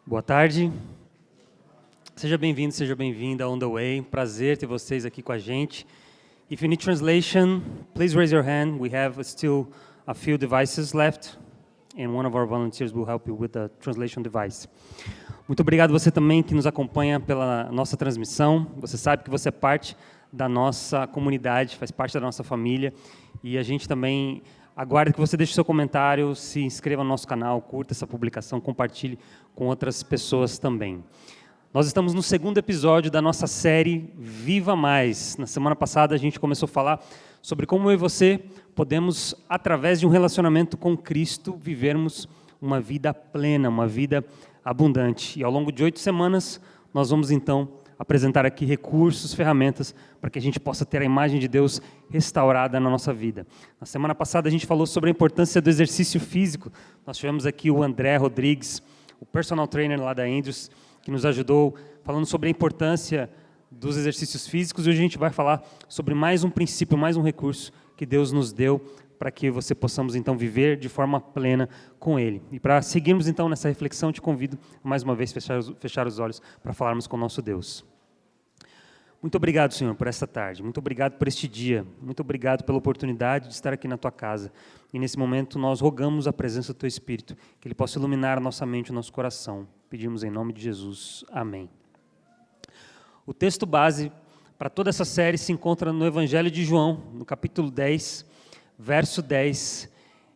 Boa tarde. Seja bem-vindo, seja bem-vinda On The Way. Prazer ter vocês aqui com a gente. If you need translation, please raise your hand. We have still a few devices left, and one of our volunteers will help you with the translation device. Muito obrigado você também que nos acompanha pela nossa transmissão. Você sabe que você é parte da nossa comunidade, faz parte da nossa família, e a gente também aguarda que você deixe seu comentário, se inscreva no nosso canal, curta essa publicação, compartilhe com outras pessoas também. Nós estamos no segundo episódio da nossa série Viva Mais. Na semana passada a gente começou a falar sobre como eu e você podemos, através de um relacionamento com Cristo, vivermos uma vida plena, uma vida abundante. E ao longo de 8 semanas nós vamos então apresentar aqui recursos, ferramentas, para que a gente possa ter a imagem de Deus restaurada na nossa vida. Na semana passada a gente falou sobre a importância do exercício físico. Nós tivemos aqui o André Rodrigues, o personal trainer lá da Andrews, que nos ajudou falando sobre a importância dos exercícios físicos, e hoje a gente vai falar sobre mais um princípio, mais um recurso que Deus nos deu para que você possamos então viver de forma plena com Ele. E para seguirmos então nessa reflexão, te convido mais uma vez a fechar os olhos para falarmos com o nosso Deus. Muito obrigado, Senhor, por esta tarde. Muito obrigado por este dia. Muito obrigado pela oportunidade de estar aqui na Tua casa. E nesse momento nós rogamos a presença do Teu Espírito, que Ele possa iluminar a nossa mente, o nosso coração. Pedimos em nome de Jesus. Amém. O texto base para toda essa série se encontra no Evangelho de João, no capítulo 10, verso 10.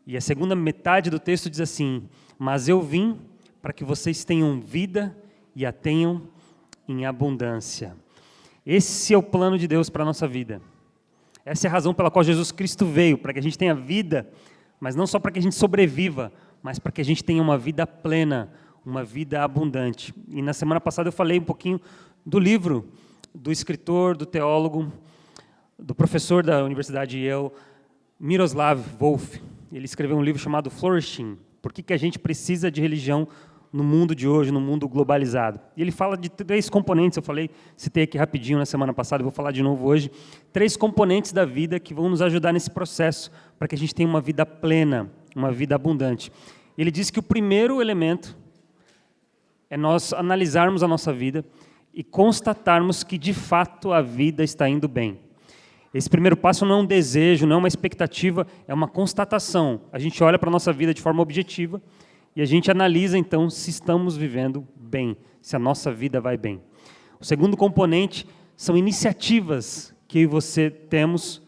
E a segunda metade do texto diz assim: mas eu vim para que vocês tenham vida e a tenham em abundância. Esse é o plano de Deus para a nossa vida. Essa é a razão pela qual Jesus Cristo veio, para que a gente tenha vida, mas não só para que a gente sobreviva, mas para que a gente tenha uma vida plena, uma vida abundante. E na semana passada eu falei um pouquinho do livro do escritor, do teólogo, do professor da Universidade de Yale, Miroslav Volf. Ele escreveu um livro chamado Flourishing, por que a gente precisa de religião no mundo de hoje, no mundo globalizado. E ele fala de 3 componentes, eu citei aqui rapidinho na semana passada, vou falar de novo hoje, 3 componentes da vida que vão nos ajudar nesse processo, para que a gente tenha uma vida plena, uma vida abundante. Ele diz que o primeiro elemento é nós analisarmos a nossa vida e constatarmos que, de fato, a vida está indo bem. Esse primeiro passo não é um desejo, não é uma expectativa, é uma constatação. A gente olha para a nossa vida de forma objetiva e a gente analisa, então, se estamos vivendo bem, se a nossa vida vai bem. O segundo componente são iniciativas que você temos,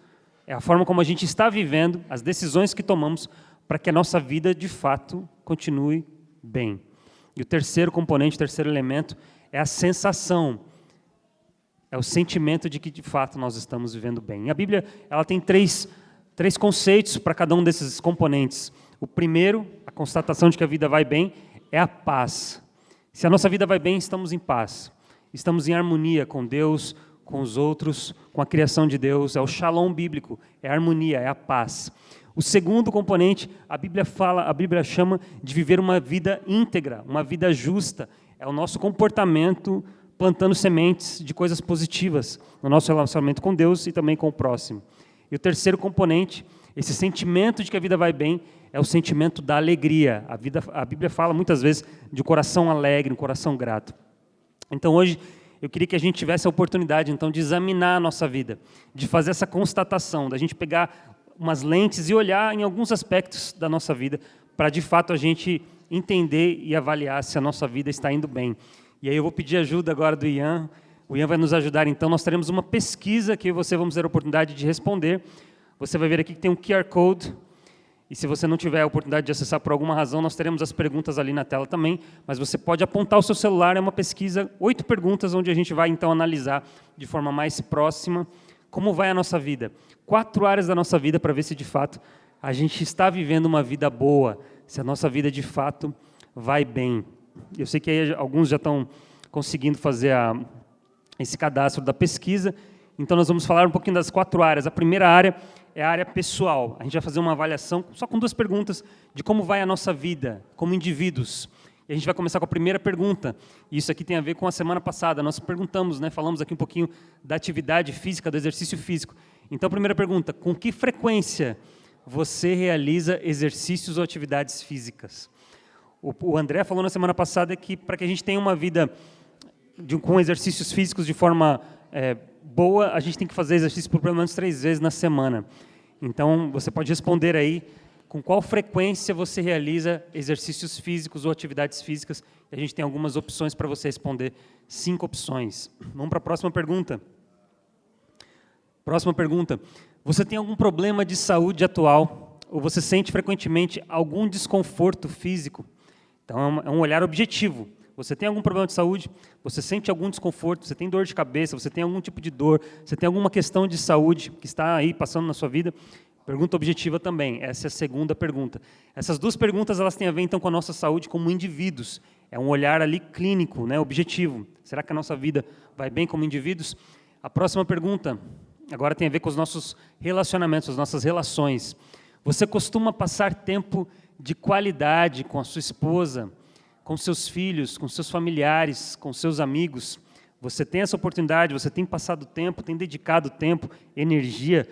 é a forma como a gente está vivendo, as decisões que tomamos para que a nossa vida, de fato, continue bem. E o terceiro componente, o terceiro elemento, é a sensação, é o sentimento de que, de fato, nós estamos vivendo bem. E a Bíblia ela tem três conceitos para cada um desses componentes. O primeiro, a constatação de que a vida vai bem, é a paz. Se a nossa vida vai bem, estamos em paz. Estamos em harmonia com Deus, com os outros, com a criação de Deus. É o shalom bíblico, é a harmonia, é a paz. O segundo componente, a Bíblia chama de viver uma vida íntegra, uma vida justa. É o nosso comportamento plantando sementes de coisas positivas no nosso relacionamento com Deus e também com o próximo. E o terceiro componente, esse sentimento de que a vida vai bem, é o sentimento da alegria. A Bíblia fala muitas vezes de um coração alegre, um coração grato. Então hoje eu queria que a gente tivesse a oportunidade então de examinar a nossa vida, de fazer essa constatação, da gente pegar umas lentes e olhar em alguns aspectos da nossa vida, para de fato a gente entender e avaliar se a nossa vida está indo bem. E aí eu vou pedir ajuda agora do Ian. O Ian vai nos ajudar então. Nós teremos uma pesquisa que vamos ter a oportunidade de responder. Você vai ver aqui que tem um QR Code. E se você não tiver a oportunidade de acessar por alguma razão, nós teremos as perguntas ali na tela também. Mas você pode apontar o seu celular, é uma pesquisa, 8 perguntas, onde a gente vai então analisar de forma mais próxima como vai a nossa vida. 4 áreas da nossa vida para ver se de fato a gente está vivendo uma vida boa, se a nossa vida de fato vai bem. Eu sei que aí alguns já estão conseguindo fazer esse cadastro da pesquisa, então nós vamos falar um pouquinho das 4 áreas. A primeira área é a área pessoal. A gente vai fazer uma avaliação só com 2 perguntas de como vai a nossa vida como indivíduos. E a gente vai começar com a primeira pergunta. Isso aqui tem a ver com a semana passada. Nós perguntamos, falamos aqui um pouquinho da atividade física, do exercício físico. Então, a primeira pergunta: com que frequência você realiza exercícios ou atividades físicas? o André falou na semana passada que para que a gente tenha uma vida com exercícios físicos de forma boa, a gente tem que fazer exercício por pelo menos 3 vezes na semana. Então, você pode responder aí com qual frequência você realiza exercícios físicos ou atividades físicas. A gente tem algumas opções para você responder, 5 opções. Vamos para a próxima pergunta. Próxima pergunta. Você tem algum problema de saúde atual ou você sente frequentemente algum desconforto físico? Então, é um olhar objetivo. Você tem algum problema de saúde? Você sente algum desconforto? Você tem dor de cabeça? Você tem algum tipo de dor? Você tem alguma questão de saúde que está aí passando na sua vida? Pergunta objetiva também. Essa é a segunda pergunta. Essas 2 perguntas elas têm a ver então com a nossa saúde como indivíduos. É um olhar ali clínico, né, objetivo. Será que a nossa vida vai bem como indivíduos? A próxima pergunta agora tem a ver com os nossos relacionamentos, as nossas relações. Você costuma passar tempo de qualidade com a sua esposa, com seus filhos, com seus familiares, com seus amigos? Você tem essa oportunidade, você tem passado tempo, tem dedicado tempo, energia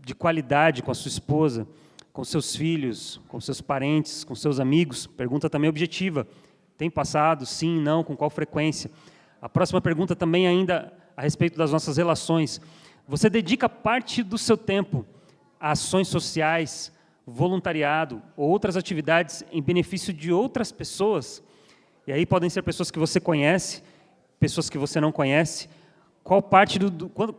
de qualidade com a sua esposa, com seus filhos, com seus parentes, com seus amigos? Pergunta também objetiva. Tem passado? Sim, não, com qual frequência? A próxima pergunta também ainda a respeito das nossas relações. Você dedica parte do seu tempo a ações sociais, voluntariado ou outras atividades em benefício de outras pessoas? E aí podem ser pessoas que você conhece, pessoas que você não conhece. Qual parte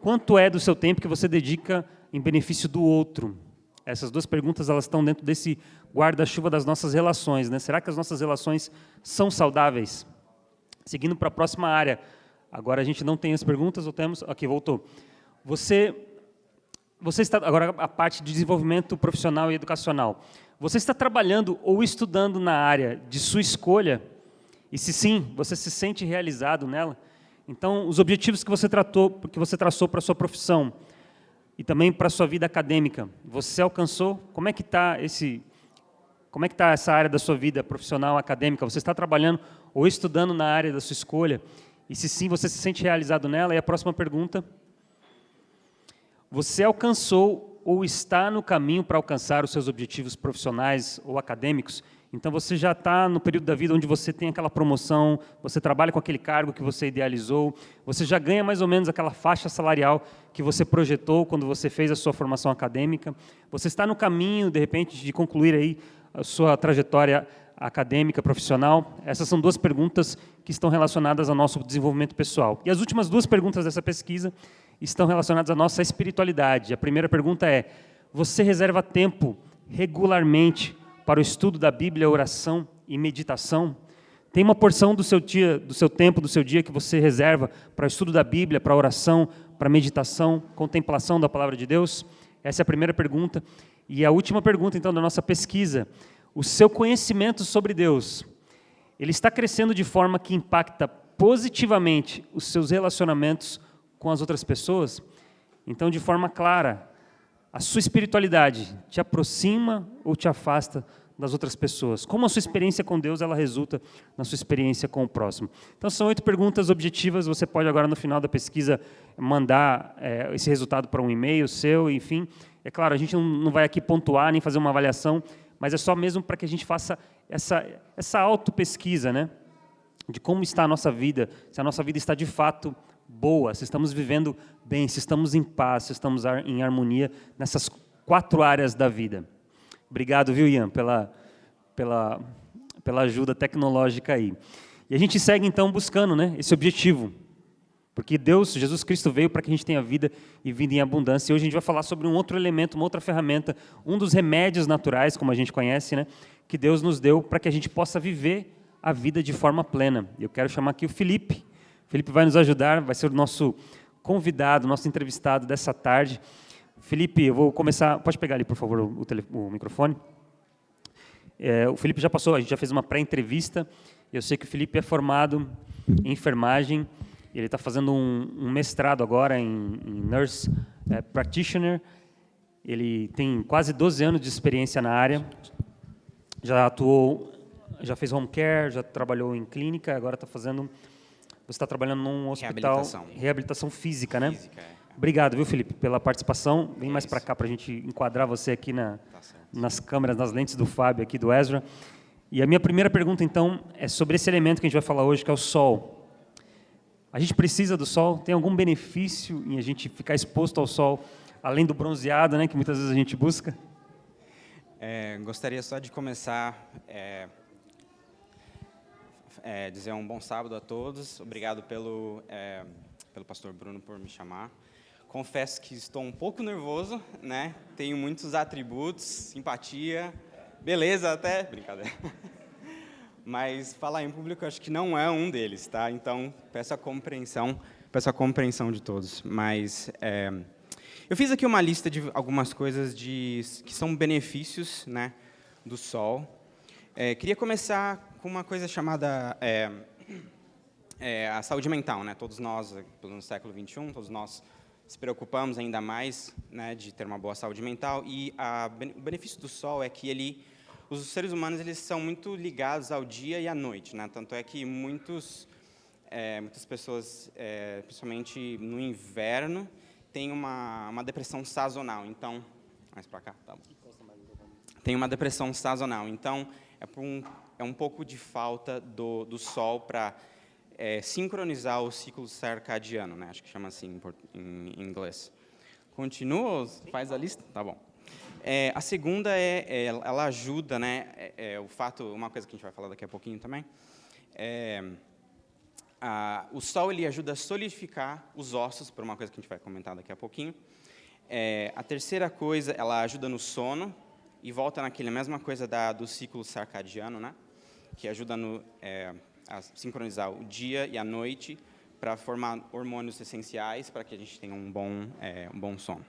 quanto é do seu tempo que você dedica em benefício do outro? Essas 2 perguntas elas estão dentro desse guarda-chuva das nossas relações, né? Será que as nossas relações são saudáveis? Seguindo para a próxima área. Agora a gente não tem as perguntas, ou temos? Aqui, voltou. Você está agora a parte de desenvolvimento profissional e educacional. Você está trabalhando ou estudando na área de sua escolha? E se sim, você se sente realizado nela? Então, os objetivos que você traçou para a sua profissão e também para a sua vida acadêmica, você alcançou? Como é que está essa área da sua vida profissional, acadêmica? Você está trabalhando ou estudando na área da sua escolha? E se sim, você se sente realizado nela? E a próxima pergunta: você alcançou ou está no caminho para alcançar os seus objetivos profissionais ou acadêmicos? Então, você já está no período da vida onde você tem aquela promoção, você trabalha com aquele cargo que você idealizou, você já ganha mais ou menos aquela faixa salarial que você projetou quando você fez a sua formação acadêmica. Você está no caminho, de repente, de concluir aí a sua trajetória acadêmica, profissional? Essas são 2 perguntas que estão relacionadas ao nosso desenvolvimento pessoal. E as últimas 2 perguntas dessa pesquisa estão relacionadas à nossa espiritualidade. A primeira pergunta é: você reserva tempo regularmente para o estudo da Bíblia, oração e meditação? Tem uma porção do seu tempo, do seu dia que você reserva para o estudo da Bíblia, para a oração, para a meditação, contemplação da palavra de Deus? Essa é a primeira pergunta. E a última pergunta, então, da nossa pesquisa: o seu conhecimento sobre Deus, ele está crescendo de forma que impacta positivamente os seus relacionamentos com as outras pessoas? Então, de forma clara, a sua espiritualidade te aproxima ou te afasta das outras pessoas? Como a sua experiência com Deus ela resulta na sua experiência com o próximo? Então, são 8 perguntas objetivas. Você pode agora, no final da pesquisa, mandar esse resultado para um e-mail seu, enfim. É claro, a gente não vai aqui pontuar nem fazer uma avaliação, mas é só mesmo para que a gente faça essa autopesquisa, né? De como está a nossa vida, se a nossa vida está de fato boa, se estamos vivendo bem, se estamos em paz, se estamos em harmonia nessas 4 áreas da vida. Obrigado, viu, Ian, pela ajuda tecnológica aí. E a gente segue, então, buscando, né, esse objetivo. Porque Jesus Cristo veio para que a gente tenha vida e vida em abundância. E hoje a gente vai falar sobre um outro elemento, uma outra ferramenta, um dos remédios naturais, como a gente conhece, né, que Deus nos deu para que a gente possa viver a vida de forma plena. Eu quero chamar aqui o Felipe. O Felipe vai nos ajudar, vai ser o nosso convidado, nosso entrevistado dessa tarde. Felipe, eu vou começar... Pode pegar ali, por favor, o microfone. O Felipe já passou, a gente já fez uma pré-entrevista. Eu sei que o Felipe é formado em enfermagem. Ele está fazendo um mestrado agora em Nurse Practitioner. Ele tem quase 12 anos de experiência na área. Já atuou, já fez home care, já trabalhou em clínica, agora está fazendo... Você está trabalhando num hospital... Reabilitação física, né? Física, Obrigado, viu, Felipe, pela participação. Vem mais para cá para a gente enquadrar você aqui nas câmeras, nas lentes do Fábio, aqui do Ezra. E a minha primeira pergunta, então, é sobre esse elemento que a gente vai falar hoje, que é o sol. A gente precisa do sol? Tem algum benefício em a gente ficar exposto ao sol, além do bronzeado, né, que muitas vezes a gente busca? Gostaria só de começar dizer um bom sábado a todos. Obrigado pelo pastor Bruno por me chamar. Confesso que estou um pouco nervoso, né? Tenho muitos atributos, simpatia, beleza até, brincadeira. Mas falar em público acho que não é um deles, tá? Então peço a compreensão de todos. Mas eu fiz aqui uma lista de algumas coisas que são benefícios, né, do sol. Queria começar com uma coisa chamada a saúde mental, né? Todos nós, no século XXI, todos nós se preocupamos ainda mais, né, de ter uma boa saúde mental. E o benefício do sol é que os seres humanos eles são muito ligados ao dia e à noite, né? Tanto é que muitas pessoas, principalmente no inverno, têm uma depressão sazonal. Então, mais para cá, tá bom. Tem uma depressão sazonal. Então, é um pouco de falta do sol para sincronizar o ciclo circadiano, né? Acho que chama assim em inglês. Continua? Faz a lista? Tá bom. A segunda ela ajuda, né? Uma coisa que a gente vai falar daqui a pouquinho também, o sol ele ajuda a solidificar os ossos, por uma coisa que a gente vai comentar daqui a pouquinho. A terceira coisa, ela ajuda no sono, e volta naquela mesma coisa do ciclo circadiano, né? Que ajuda a sincronizar o dia e a noite para formar hormônios essenciais para que a gente tenha um bom sono.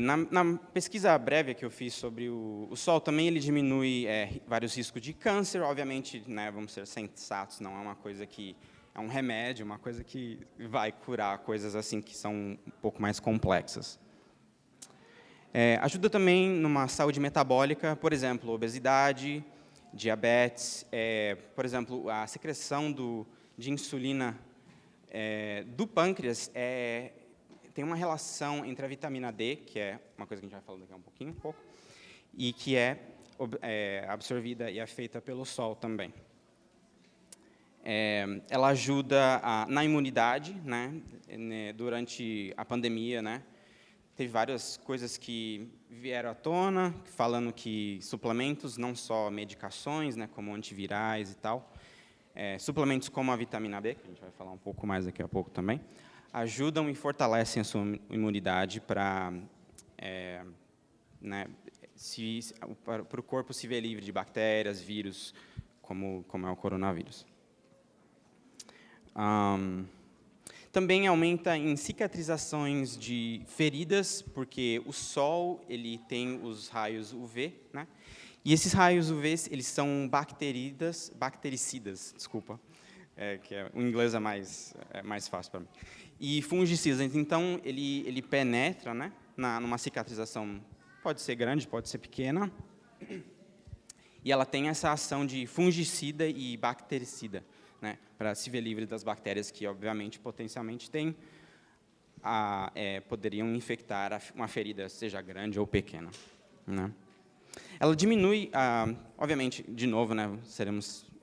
Na pesquisa breve que eu fiz sobre o sol, também ele diminui vários riscos de câncer. Obviamente, né, vamos ser sensatos, não é uma coisa que é um remédio, uma coisa que vai curar coisas assim que são um pouco mais complexas. Ajuda também numa saúde metabólica, por exemplo, obesidade, diabetes, por exemplo, a secreção de insulina do pâncreas tem uma relação entre a vitamina D, que é uma coisa que a gente vai falar daqui a um pouco, e que é absorvida e é feita pelo sol também. Ela ajuda na imunidade, né, durante a pandemia, né? Teve várias coisas que vieram à tona, falando que suplementos, não só medicações, né, como antivirais e tal, suplementos como a vitamina B, que a gente vai falar um pouco mais daqui a pouco também, ajudam e fortalecem a sua imunidade para o corpo se ver livre de bactérias, vírus, como é o coronavírus. Também aumenta em cicatrizações de feridas, porque o sol ele tem os raios UV, né? E esses raios UV eles são bactericidas, desculpa, o inglês é mais fácil para mim. E fungicidas, então ele penetra, né, numa cicatrização, pode ser grande, pode ser pequena, e ela tem essa ação de fungicida e bactericida, né, para se ver livre das bactérias que, obviamente, potencialmente poderiam infectar uma ferida, seja grande ou pequena, né. Ela diminui, obviamente, de novo, né,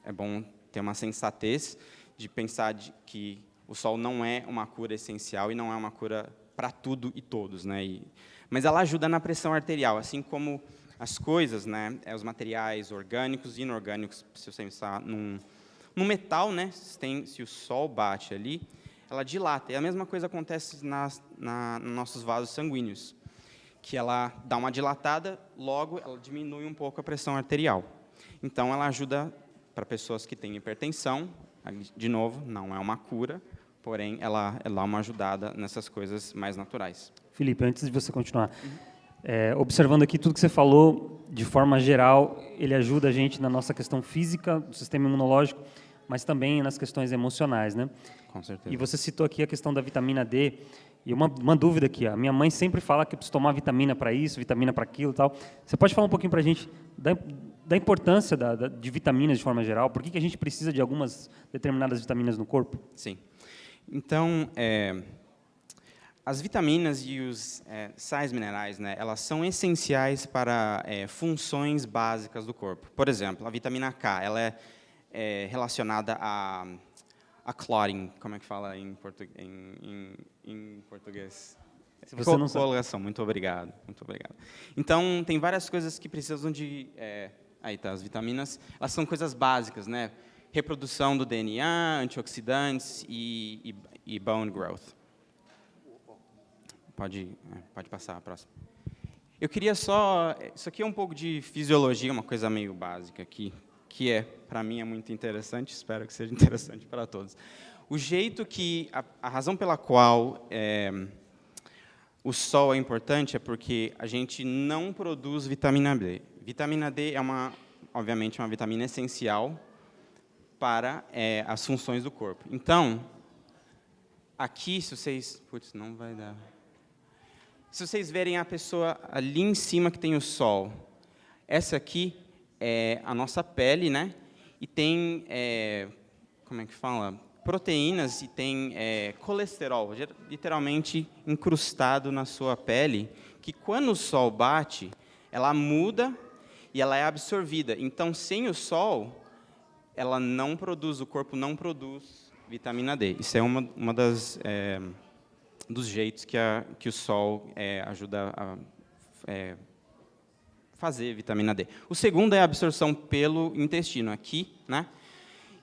é bom ter uma sensatez de pensar que o sol não é uma cura essencial e não é uma cura para tudo e todos, né, mas ela ajuda na pressão arterial, assim como as coisas, né, os materiais orgânicos e inorgânicos, se você pensar no metal, né, se o sol bate ali, ela dilata. E a mesma coisa acontece nos nossos vasos sanguíneos, que ela dá uma dilatada, logo ela diminui um pouco a pressão arterial. Então, ela ajuda para pessoas que têm hipertensão, de novo, não é uma cura, porém, ela dá uma ajudada nessas coisas mais naturais. Felipe, antes de você continuar, observando aqui tudo que você falou, de forma geral, ele ajuda a gente na nossa questão física, do sistema imunológico, mas também nas questões emocionais, né? Com certeza. E você citou aqui a questão da vitamina D, e uma dúvida aqui, a minha mãe sempre fala que eu preciso tomar vitamina para isso, vitamina para aquilo e tal. Você pode falar um pouquinho para a gente da importância de vitaminas de forma geral? Por que a gente precisa de algumas determinadas vitaminas no corpo? Sim. Então, as vitaminas e os sais minerais, né, elas são essenciais para funções básicas do corpo. Por exemplo, a vitamina K, ela é relacionada a clotting, como é que fala em português? Se você não sabe. Coagulação, muito obrigado, muito obrigado. Então, tem várias coisas que precisam de... aí tá, as vitaminas, elas são coisas básicas, né? Reprodução do DNA, antioxidantes e bone growth. Pode passar a próxima. Eu queria só... Isso aqui é um pouco de fisiologia, uma coisa meio básica aqui, que para mim, é muito interessante, espero que seja interessante para todos. O jeito que... A razão pela qual o sol é importante é porque a gente não produz vitamina D. Vitamina D é, obviamente, uma vitamina essencial para as funções do corpo. Então, aqui, se vocês... Putz, não vai dar... Se vocês verem a pessoa ali em cima que tem o sol, essa aqui é a nossa pele, né? E tem, como é que fala? Proteínas e tem colesterol, literalmente incrustado na sua pele, que quando o sol bate, ela muda e ela é absorvida. Então, sem o sol, ela não produz, o corpo não produz vitamina D. Isso é uma das... dos jeitos que o sol ajuda a fazer vitamina D. O segundo é a absorção pelo intestino, aqui, né?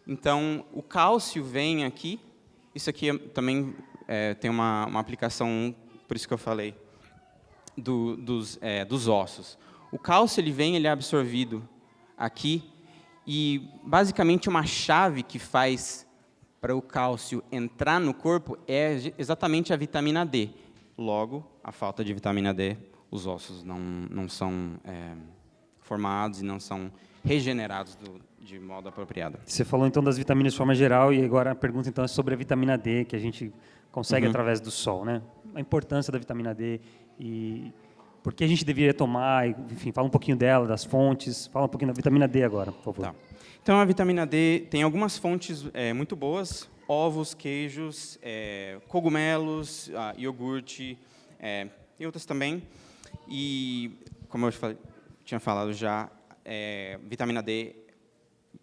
Então, o cálcio vem aqui. Isso aqui também tem uma aplicação, por isso que eu falei, dos ossos. O cálcio ele é absorvido aqui, e, basicamente, uma chave que faz para o cálcio entrar no corpo é exatamente a vitamina D. Logo, a falta de vitamina D, os ossos não são formados e não são regenerados de modo apropriado. Você falou, então, das vitaminas de forma geral, e agora a pergunta, então, é sobre a vitamina D, que a gente consegue através do sol, né? A importância da vitamina D e por que a gente deveria tomar, enfim, fala um pouquinho dela, das fontes, fala um pouquinho da vitamina D agora, por favor. Tá. Então, a vitamina D tem algumas fontes muito boas: ovos, queijos, cogumelos, iogurte, e outras também. E, como eu tinha falado já, vitamina D,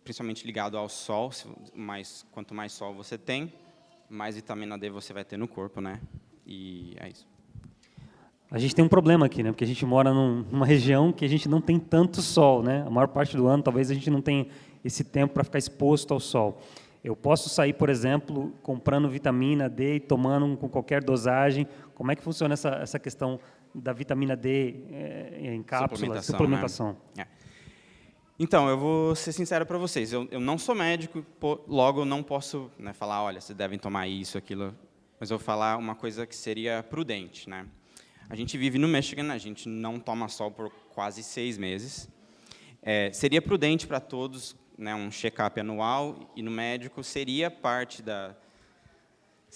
principalmente ligado ao sol, quanto mais sol você tem, mais vitamina D você vai ter no corpo, né? E é isso. A gente tem um problema aqui, né? Porque a gente mora numa região que a gente não tem tanto sol, né? A maior parte do ano, talvez a gente não tenha esse tempo para ficar exposto ao sol. Eu posso sair, por exemplo, comprando vitamina D e tomando com qualquer dosagem. Como é que funciona essa questão da vitamina D em cápsula, suplementação? Né? Então, eu vou ser sincero para vocês. Eu não sou médico, logo eu não posso, né, falar, olha, vocês devem tomar isso, aquilo. Mas eu vou falar uma coisa que seria prudente, né? A gente vive no Michigan, a gente não toma sol por quase 6 meses. Seria prudente para todos, né, um check-up anual, e no médico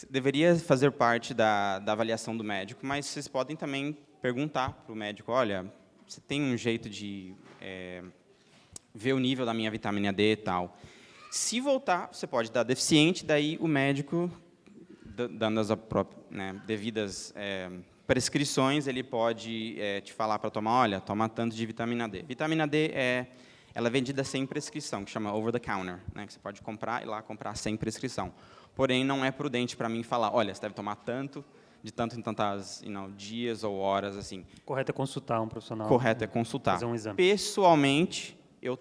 deveria fazer parte da avaliação do médico, mas vocês podem também perguntar para o médico, olha, você tem um jeito de ver o nível da minha vitamina D e tal. Se voltar, você pode dar deficiente, daí o médico, dando as devidas prescrições, ele pode te falar para tomar, olha, toma tanto de vitamina D. Vitamina D ela é vendida sem prescrição, que chama over the counter, né, que você pode comprar e lá comprar sem prescrição. Porém, não é prudente para mim falar, olha, você deve tomar tanto, de tanto em tantas dias ou horas, assim. Correto é consultar um profissional. Correto é consultar. Fazer um exame. Pessoalmente, eu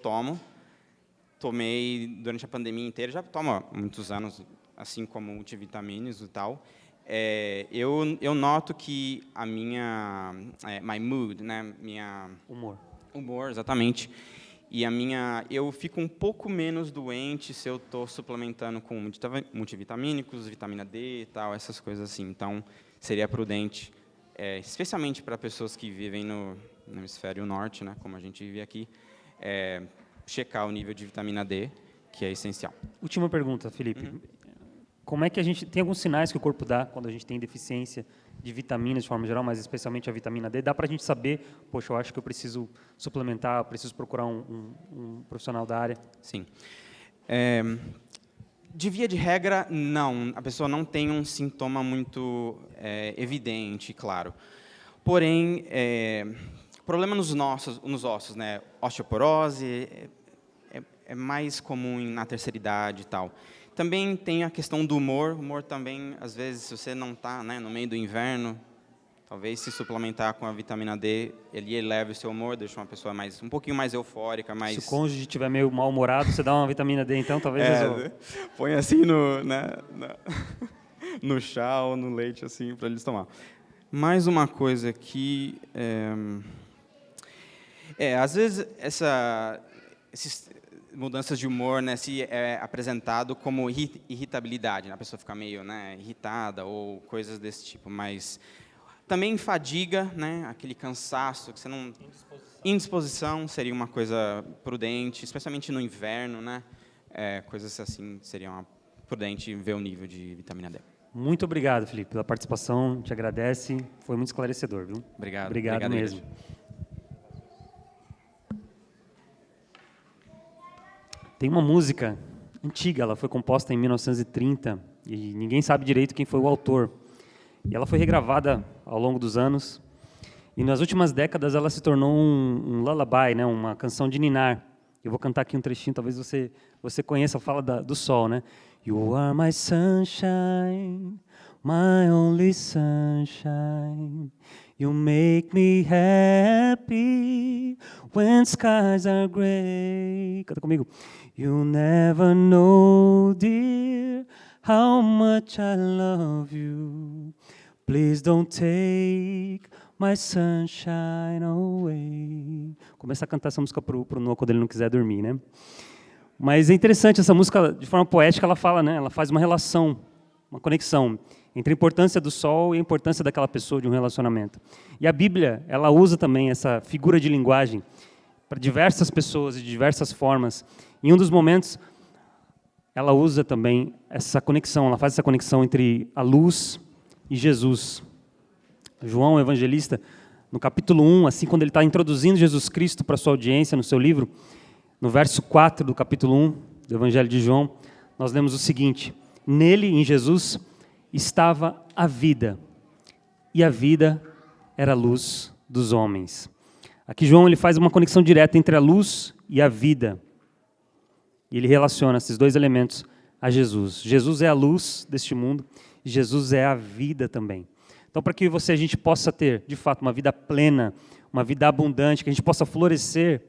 tomei durante a pandemia inteira, já tomo há muitos anos, assim como multivitamínicos e tal. Eu noto que a minha my mood, né, humor, exatamente, e eu fico um pouco menos doente se eu estou suplementando com multivitamínicos, vitamina D e tal, essas coisas assim. Então, seria prudente, especialmente para pessoas que vivem no hemisfério norte, né, como a gente vive aqui, checar o nível de vitamina D, que é essencial. Última pergunta, Felipe. Como é que a gente tem alguns sinais que o corpo dá quando a gente tem deficiência de vitaminas de forma geral, mas especialmente a vitamina D? Dá para a gente saber, poxa, eu acho que eu preciso suplementar, eu preciso procurar um profissional da área? Sim. De via de regra, não. A pessoa não tem um sintoma muito evidente, claro. Porém, problema nos ossos, né? Osteoporose é mais comum na terceira idade e tal. Também tem a questão do humor. O humor também, às vezes, se você não está, né, no meio do inverno, talvez se suplementar com a vitamina D, ele eleva o seu humor, deixa uma pessoa um pouquinho mais eufórica, mais... Se o cônjuge estiver meio mal-humorado, você dá uma vitamina D, então talvez resolva. Põe assim no chá ou no leite, assim, para eles tomar. Mais uma coisa aqui... às vezes, essas mudanças de humor, né, se é apresentado como irritabilidade, né, a pessoa fica meio, né, irritada ou coisas desse tipo, mas... Também fadiga, né, aquele cansaço, que você não... Indisposição seria uma coisa prudente, especialmente no inverno, né? Coisas assim seriam prudente ver o nível de vitamina D. Muito obrigado, Felipe, pela participação, te agradece, foi muito esclarecedor, viu? Obrigado mesmo. Igreja. Tem uma música antiga, ela foi composta em 1930, e ninguém sabe direito quem foi o autor. E ela foi regravada ao longo dos anos, e nas últimas décadas ela se tornou um lullaby, né, uma canção de ninar. Eu vou cantar aqui um trechinho, talvez você conheça, fala do sol, né? You are my sunshine, my only sunshine. You make me happy when skies are gray. Canta comigo. You never know, dear, how much I love you. Please don't take my sunshine away. Começa a cantar essa música pro Noah quando ele não quiser dormir, né? Mas é interessante, essa música, de forma poética, ela fala, né? Ela faz uma relação, uma conexão entre a importância do sol e a importância daquela pessoa, de um relacionamento. E a Bíblia, ela usa também essa figura de linguagem para diversas pessoas e de diversas formas. Em um dos momentos, ela usa também essa conexão, ela faz essa conexão entre a luz e Jesus. João, o evangelista, no capítulo 1, assim, quando ele está introduzindo Jesus Cristo para a sua audiência, no seu livro, no verso 4 do capítulo 1 do Evangelho de João, nós lemos o seguinte: nele, em Jesus, estava a vida, e a vida era a luz dos homens. Aqui João ele faz uma conexão direta entre a luz e a vida, e ele relaciona esses dois elementos a Jesus. Jesus é a luz deste mundo, e Jesus é a vida também. Então, para que a gente possa ter, de fato, uma vida plena, uma vida abundante, que a gente possa florescer,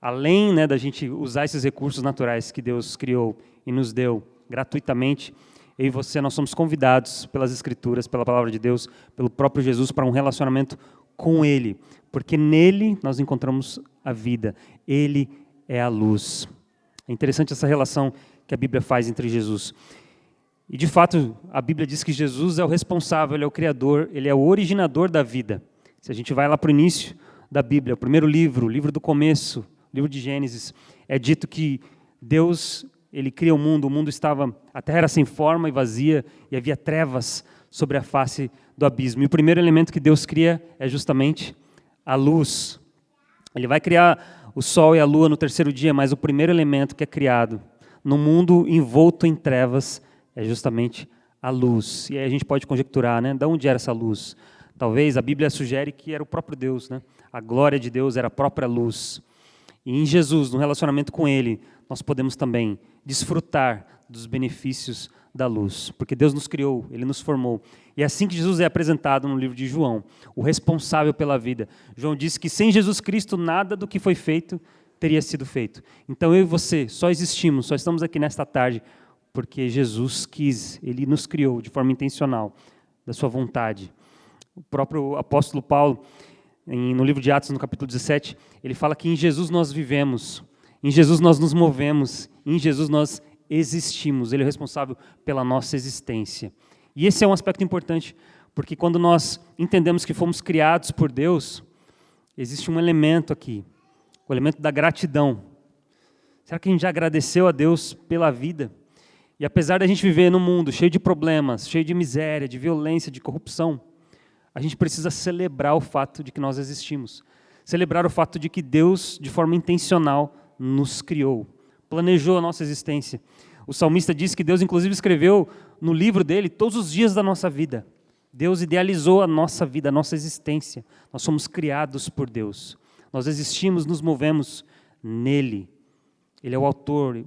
além, né, da gente usar esses recursos naturais que Deus criou e nos deu gratuitamente, eu e você, nós somos convidados pelas Escrituras, pela Palavra de Deus, pelo próprio Jesus, para um relacionamento com Ele, porque nele nós encontramos a vida, Ele é a luz. É interessante essa relação que a Bíblia faz entre Jesus. E, de fato, a Bíblia diz que Jesus é o responsável, Ele é o Criador, Ele é o originador da vida. Se a gente vai lá para o início da Bíblia, o primeiro livro, o livro do começo, o livro de Gênesis, é dito que Deus, Ele cria o mundo estava, a terra era sem forma e vazia, e havia trevas sobre a face do abismo. E o primeiro elemento que Deus cria é justamente a luz. Ele vai criar o sol e a lua no terceiro dia, mas o primeiro elemento que é criado no mundo envolto em trevas é justamente a luz. E aí a gente pode conjecturar, né? De onde era essa luz? Talvez a Bíblia sugere que era o próprio Deus, né? A glória de Deus era a própria luz. E em Jesus, no relacionamento com Ele, nós podemos também desfrutar dos benefícios da luz, porque Deus nos criou, Ele nos formou. E é assim que Jesus é apresentado no livro de João, o responsável pela vida. João disse que sem Jesus Cristo nada do que foi feito teria sido feito. Então eu e você só existimos, só estamos aqui nesta tarde porque Jesus quis, Ele nos criou de forma intencional, da sua vontade. O próprio apóstolo Paulo, no livro de Atos, no capítulo 17, ele fala que em Jesus nós vivemos, em Jesus nós nos movemos, em Jesus nós existimos. Ele é responsável pela nossa existência. E esse é um aspecto importante, porque quando nós entendemos que fomos criados por Deus, existe um elemento aqui, o elemento da gratidão. Será que a gente já agradeceu a Deus pela vida? E apesar da gente viver num mundo cheio de problemas, cheio de miséria, de violência, de corrupção, a gente precisa celebrar o fato de que nós existimos. Celebrar o fato de que Deus, de forma intencional, nos criou, planejou a nossa existência. O salmista diz que Deus, inclusive, escreveu no livro dele todos os dias da nossa vida. Deus idealizou a nossa vida, a nossa existência. Nós somos criados por Deus. Nós existimos, nos movemos nele. Ele é o autor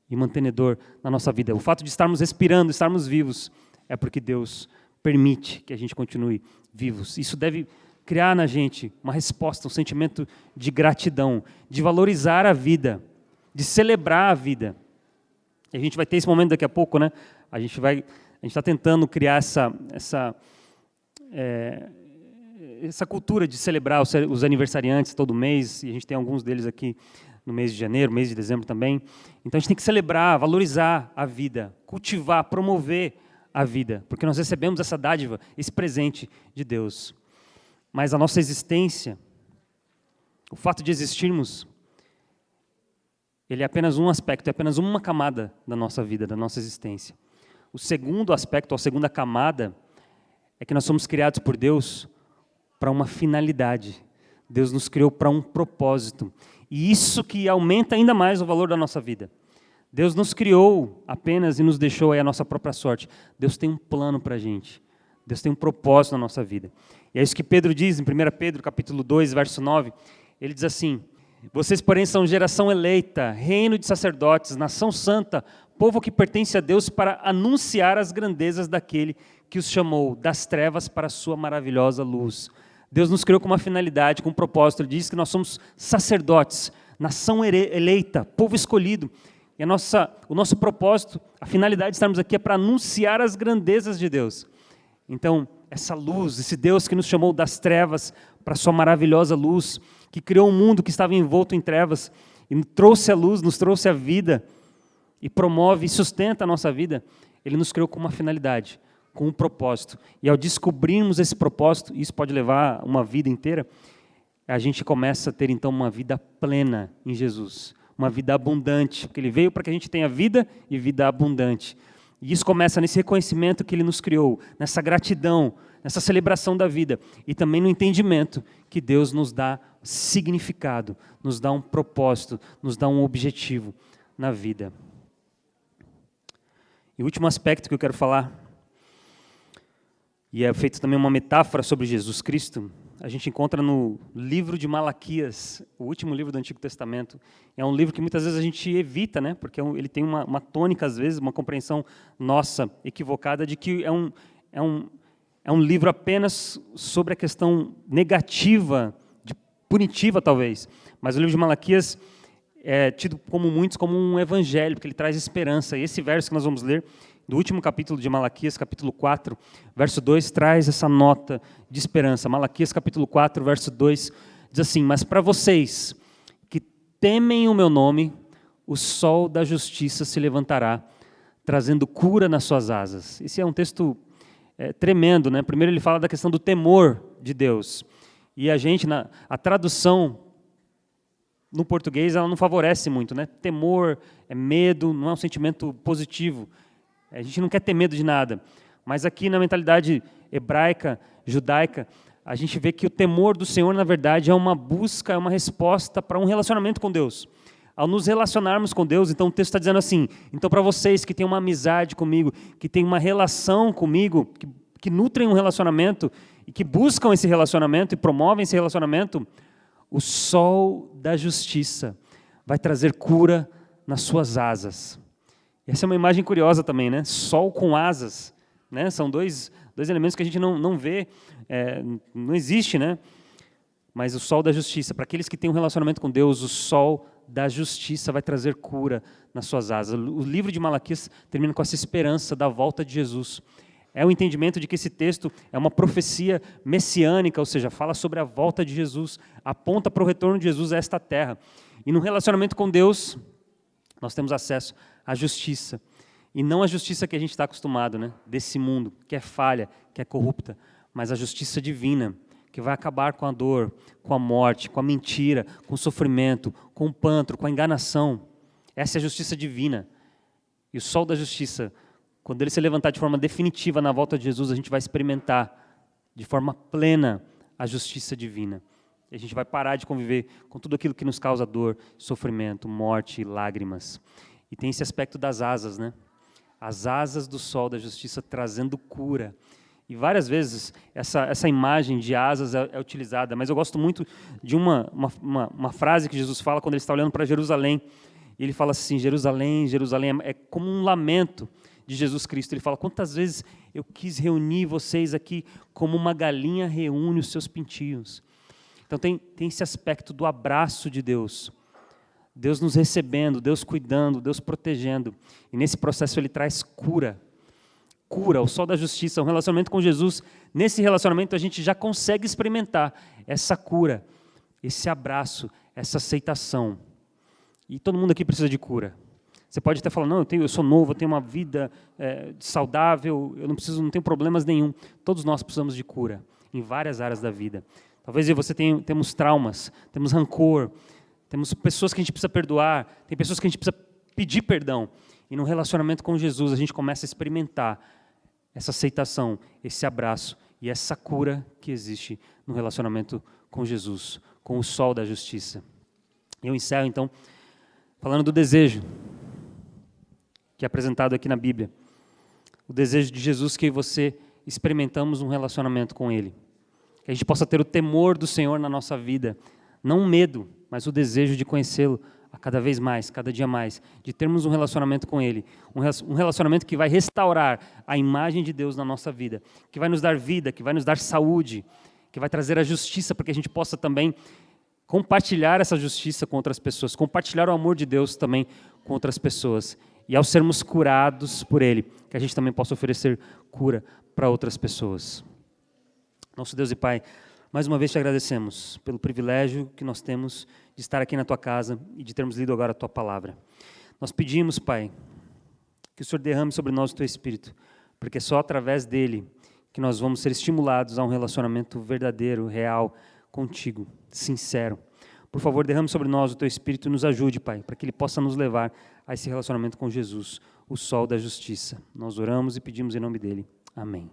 e mantenedor da nossa vida. O fato de estarmos respirando, estarmos vivos, é porque Deus permite que a gente continue vivos. Isso deve criar na gente uma resposta, um sentimento de gratidão, de valorizar a vida, de celebrar a vida. E a gente vai ter esse momento daqui a pouco, né? A gente está tentando criar essa cultura de celebrar os aniversariantes todo mês, e a gente tem alguns deles aqui no mês de janeiro, mês de dezembro também. Então a gente tem que celebrar, valorizar a vida, cultivar, promover a vida, porque nós recebemos essa dádiva, esse presente de Deus. Mas a nossa existência, o fato de existirmos, ele é apenas um aspecto, é apenas uma camada da nossa vida, da nossa existência. O segundo aspecto, a segunda camada, é que nós somos criados por Deus para uma finalidade. Deus nos criou para um propósito. E isso que aumenta ainda mais o valor da nossa vida. Deus nos criou apenas e nos deixou aí a nossa própria sorte. Deus tem um plano para a gente. Deus tem um propósito na nossa vida. E é isso que Pedro diz em 1 Pedro, capítulo 2, verso 9. Ele diz assim: vocês, porém, são geração eleita, reino de sacerdotes, nação santa, povo que pertence a Deus, para anunciar as grandezas daquele que os chamou das trevas para a sua maravilhosa luz. Deus nos criou com uma finalidade, com um propósito. Ele diz que nós somos sacerdotes, nação eleita, povo escolhido. E o nosso propósito, a finalidade de estarmos aqui é para anunciar as grandezas de Deus. Então, essa luz, esse Deus que nos chamou das trevas para a sua maravilhosa luz, que criou um mundo que estava envolto em trevas, e trouxe a luz, nos trouxe a vida, e promove e sustenta a nossa vida, Ele nos criou com uma finalidade, com um propósito. E ao descobrirmos esse propósito, isso pode levar uma vida inteira, a gente começa a ter então uma vida plena em Jesus, uma vida abundante, porque Ele veio para que a gente tenha vida e vida abundante. E isso começa nesse reconhecimento que Ele nos criou, nessa gratidão, nessa celebração da vida, e também no entendimento que Deus nos dá significado, nos dá um propósito, nos dá um objetivo na vida. E o último aspecto que eu quero falar, e é feito também uma metáfora sobre Jesus Cristo, a gente encontra no livro de Malaquias, o último livro do Antigo Testamento. É um livro que muitas vezes a gente evita, né? Porque ele tem uma tônica, às vezes, uma compreensão nossa equivocada de que é um livro apenas sobre a questão negativa, punitiva talvez. Mas o livro de Malaquias é tido como muitos como um evangelho, porque ele traz esperança. E esse verso que nós vamos ler, do último capítulo de Malaquias, capítulo 4, verso 2, traz essa nota de esperança. Malaquias, capítulo 4, verso 2, diz assim: mas para vocês que temem o meu nome, o sol da justiça se levantará, trazendo cura nas suas asas. Esse é um texto tremendo, né? Primeiro ele fala da questão do temor de Deus. E a tradução no português, ela não favorece muito, né? Temor, medo, não é um sentimento positivo. A gente não quer ter medo de nada. Mas aqui na mentalidade hebraica, judaica, a gente vê que o temor do Senhor, na verdade, é uma busca, é uma resposta para um relacionamento com Deus. Ao nos relacionarmos com Deus, então o texto está dizendo assim: então para vocês que têm uma amizade comigo, que têm uma relação comigo, que nutrem um relacionamento e que buscam esse relacionamento e promovem esse relacionamento, o sol da justiça vai trazer cura nas suas asas. Essa é uma imagem curiosa também, né? Sol com asas, né? São dois elementos que a gente não vê, não existe, né? Mas o sol da justiça, para aqueles que têm um relacionamento com Deus, o sol da justiça vai trazer cura nas suas asas. O livro de Malaquias termina com essa esperança da volta de Jesus. É o entendimento de que esse texto é uma profecia messiânica, ou seja, fala sobre a volta de Jesus, aponta para o retorno de Jesus a esta terra. E no relacionamento com Deus, nós temos acesso à justiça. E não a justiça que a gente está acostumado, né? Desse mundo, que é falha, que é corrupta, mas a justiça divina, que vai acabar com a dor, com a morte, com a mentira, com o sofrimento, com o pântano, com a enganação. Essa é a justiça divina. E o sol da justiça, quando ele se levantar de forma definitiva na volta de Jesus, a gente vai experimentar de forma plena a justiça divina. E a gente vai parar de conviver com tudo aquilo que nos causa dor, sofrimento, morte e lágrimas. E tem esse aspecto das asas, né? As asas do sol da justiça trazendo cura. E várias vezes essa imagem de asas é utilizada, mas eu gosto muito de uma frase que Jesus fala quando ele está olhando para Jerusalém. E ele fala assim, Jerusalém, Jerusalém, é como um lamento de Jesus Cristo. Ele fala, quantas vezes eu quis reunir vocês aqui como uma galinha reúne os seus pintinhos. Então tem esse aspecto do abraço de Deus. Deus nos recebendo, Deus cuidando, Deus protegendo. E nesse processo ele traz cura. Cura, o sol da justiça, um relacionamento com Jesus. Nesse relacionamento a gente já consegue experimentar essa cura, esse abraço, essa aceitação. E todo mundo aqui precisa de cura. Você pode até falar, não, eu sou novo, eu tenho uma vida saudável, eu não tenho problemas nenhum. Todos nós precisamos de cura, em várias áreas da vida. Talvez eu e você temos traumas, temos rancor, temos pessoas que a gente precisa perdoar, tem pessoas que a gente precisa pedir perdão. E no relacionamento com Jesus a gente começa a experimentar essa aceitação, esse abraço e essa cura que existe no relacionamento com Jesus, com o sol da justiça. Eu encerro então falando do desejo que é apresentado aqui na Bíblia. O desejo de Jesus que você experimentamos um relacionamento com Ele. Que a gente possa ter o temor do Senhor na nossa vida. Não o medo, mas o desejo de conhecê-lo a cada vez mais, cada dia mais. De termos um relacionamento com Ele. Um relacionamento que vai restaurar a imagem de Deus na nossa vida. Que vai nos dar vida, que vai nos dar saúde. Que vai trazer a justiça para que a gente possa também compartilhar essa justiça com outras pessoas. Compartilhar o amor de Deus também com outras pessoas. E ao sermos curados por Ele, que a gente também possa oferecer cura para outras pessoas. Nosso Deus e Pai, mais uma vez te agradecemos pelo privilégio que nós temos de estar aqui na Tua casa e de termos lido agora a Tua palavra. Nós pedimos, Pai, que o Senhor derrame sobre nós o Teu Espírito, porque é só através dele que nós vamos ser estimulados a um relacionamento verdadeiro, real, contigo, sincero. Por favor, derrame sobre nós o Teu Espírito e nos ajude, Pai, para que Ele possa nos levar a esse relacionamento com Jesus, o sol da justiça. Nós oramos e pedimos em nome dEle. Amém.